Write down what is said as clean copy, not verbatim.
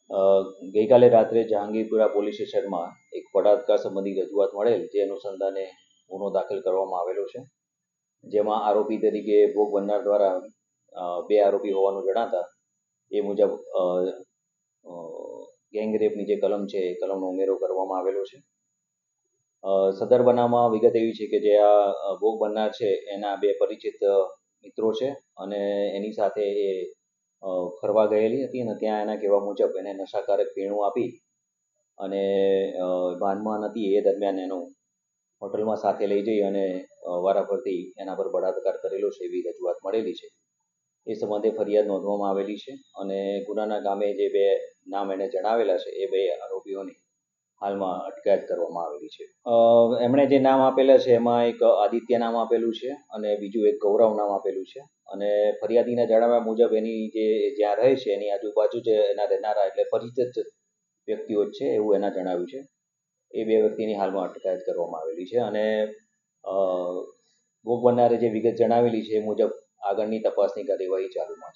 અ, ગઈકાલે રાત્રે જહાંગીરપુરા પોલીસ સ્ટેશનમાં એક બળાત્કાર સંબંધી રજૂઆત મળેલ, જે અનુસંધાને ગુનો દાખલ કરવામાં આવેલો છે. જેમાં આરોપી તરીકે ભોગ બનનાર દ્વારા બે આરોપી હોવાનું જણાતા એ મુજબ ગેંગ રેપની જે કલમ છે એ કલમનો ઉમેરો કરવામાં આવેલો છે. સદર બનાવમાં વિગત એવી છે કે જે આ ભોગ બનનાર છે એના બે પરિચિત મિત્રો છે અને એની સાથે એ ફરવા ગયેલી હતી અને ત્યાં એના કહેવા મુજબ એને નશાકારક પીણું આપી અને ભાનમાં નથી એ દરમિયાન એનો હોટલમાં સાથે લઈ જઈ અને વારાફરતી એના પર બળાત્કાર કરેલો છે એવી રજૂઆત મળેલી છે. એ સંબંધે ફરિયાદ નોંધવામાં આવેલી છે અને ગુનાના કામે જે બે નામ એને જણાવેલા છે એ બે આરોપીઓની હાલમાં અટકાયત કરવામાં આવેલી છે. એમણે જે નામ આપેલા છે એમાં એક આદિત્ય નામ આપેલું છે અને બીજું એક ગૌરવ નામ આપેલું છે અને ફરિયાદીના જણાવ્યા મુજબ એની જે જ્યાં રહે છે એની આજુબાજુ જે એના રહેનારા એટલે પરિચિત વ્યક્તિઓ જ છે એવું એના જણાવ્યું છે. એ બે વ્યક્તિની હાલમાં અટકાયત કરવામાં આવેલી છે અને ભોગ બનનારે જે વિગત જણાવેલી છે એ મુજબ આગળની તપાસની કાર્યવાહી ચાલુમાં છે.